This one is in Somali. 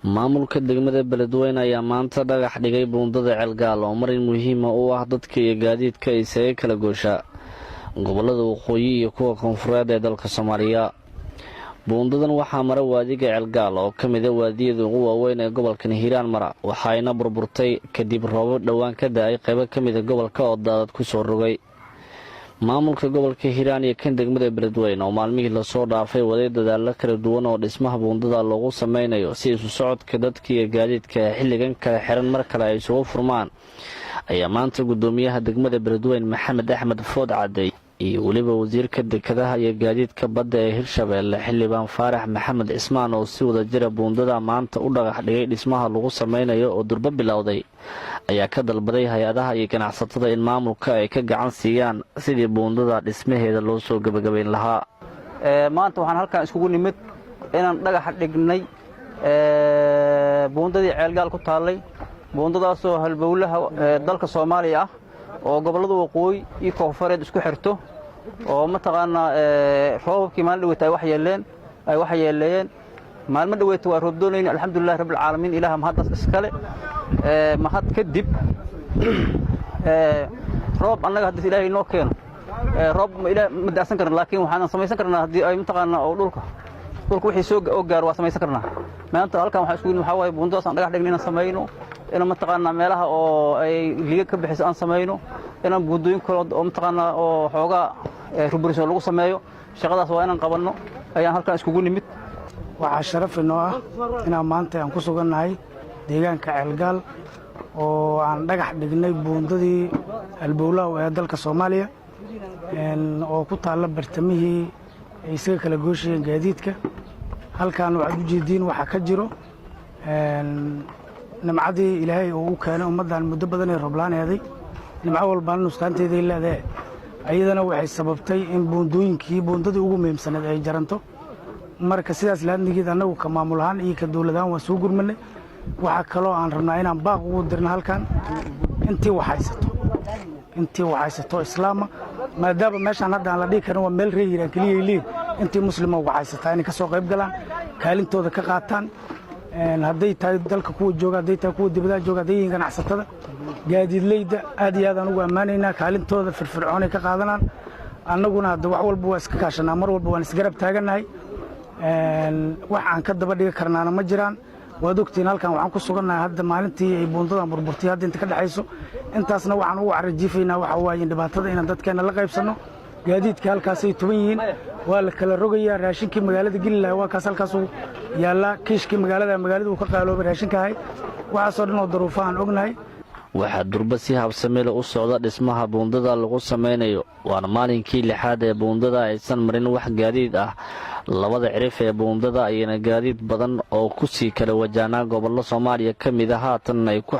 maamulka degmada Beledweyne ayaa maanta dhagax dhigay buundada Ceelgaal oo marin muhiim u ah dadka iyo gaadiidka isaga kala goosha gobolada waqooyi iyo kuwa koonfureed ee dalka Soomaaliya. buundadan waxaa mara waadiga Ceelgaal oo kamid ah waadiyada ugu waaweyn ee gobolka Hiiraan mara, waxayna burburtay kadib roobab dhawaan ka da'ay qaybo kamid ah gobolka oo daadad ku soo rogay. maamulka gobolka Hiiraan iyo kan degmada Beledweyne oo maalmihii la soo dhaafay waday dadaalo kala duwan oo dhismaha buundada loogu sameynayo si isu socodka dadka iyo gaadiidka xilligan kala xiran mar kale ay soo furmaan, ayaa maanta gudoomiyaha degmada Beledweyne Maxamed Axmed Food Caday iyo waliba wasiirka dekedaha iyo gaadiidka badda ee Hirshabeelle Xildhibaan Faarax Maxamed Cismaan oo si wada jira buundada maanta u dhagax dhigay dhismaha lagu sameynayo oo durba bilowday, ayaa ka dalbaday hay'adaha iyo ganacsatada in maamulka ay ka gacan siiyaan sidii buundada dhismaheeda loo soo gabagabeyn lahaa. maanta waxaan halkaan iskugu nimid inaan dhagax dhignay buundadii Ceelgaal ku taallay, buundadaasoo halbowlaha dalka Soomaaliya ah oo gobolada waqooyi iyo koonfureed isku xirto oo mataqaanaa roobabkii maalin dhaweeyay ay wax yeeleen maalmo dhaweeyay waa roob doonayna alxamdulillaah rabbil caalamiin ilaaha mahad iskale mahad kadib roob annaga hadii ilaahay noo keeno roob ilaahay ma daasan karno, laakiin waxaan samaysan karnaa hadii ay mataqaanaa oo dhulka wixii soo gaar waa samaysan karnaa. maanta halkaan waxaan isku waxa waaye buundadaas aan dhagax dhignay inaan sameeyno, inaan mataqaanaa meelaha oo ay liiga ka bixiso aan sameeyno, inaan buundooyin kale oo mataqaanaa oo xoogaa rubriso lagu sameeyo. shaqadaas waa inaan qabanno ayaan halkaan iskugu nimid. waxaa sharaf inoo ah inaan maanta aan ku sugannahay deegaanka Ceelgaal oo aan dhagax dhignay buundadii halbowlaha ee dalka Soomaaliya oo ku taalla bartamihii ay isaga kala gooshayeen gaadiidka. halkaan waxaad u jeediin waxa ka jiro nimcadii ilaahay uu keenay ummadan muddo badan ee roblaaneeday, nimco walbana nusqaanteeday leedahay. ayadana waxay sababtay in buundadii ugu muhiimsaneed ay jaranto. marka sidaas laadnigeed annagu ka maamul ahaan iyo ka dawladahan waa soo gurmanay. waxa kaloo aan rabnaa inaan baaq ugu dirno halkaan intii waxaysato islaama, maadaama meeshaan hadda aan la dhigi karin waa meel reer Hiiraan kaliya leeyahay, intii muslima waxaysataa inay ka soo qayb galaan, kaalintooda ka qaataan. hadday tahay dalka kuwa jooga, hadday tahay kuwa dibadda jooga, hadday yihiin ganacsatada, gaadiidleyda aad iyo aad aan ugu ammaanaynaa, kaalintooda firfircoon ay ka qaadanaan. annaguna hadda wax walba waa iska kaashanaa, mar walba waan isgarab taagannahay. wax aan ka daba dhigi karnaana ma jiraan. waad ogtiin halkan waxaan ku sugannahay hadda maalintii ay buundadan burburtay hadda inta ka dhaxayso. intaasna waxaan ugu carajiifaynaa waxa waaye dhibaatada inaan dadkeena la qaybsanno. gaadiidka halkaasay tuban yihiin, waa la kala rogayaa. raashinkii magaalada geli lahaa waa kaas halkaas uu yaallaa. kiishkii magaalada uu ka qaaloobay raashinka ahay. waxaasoo dhan oo daruufo aan ognahay. waxaa durba si habsamele u socda dhismaha buundada lagu sameynayo, waana maalinkii 6aad ee buundada aysan marin wax gaadiid ah. labada cirif ee buundada ayayna gaadiid badan oo ku sii kala wajahnaa gobollo Soomaaliya ka mid ah haatan ay ku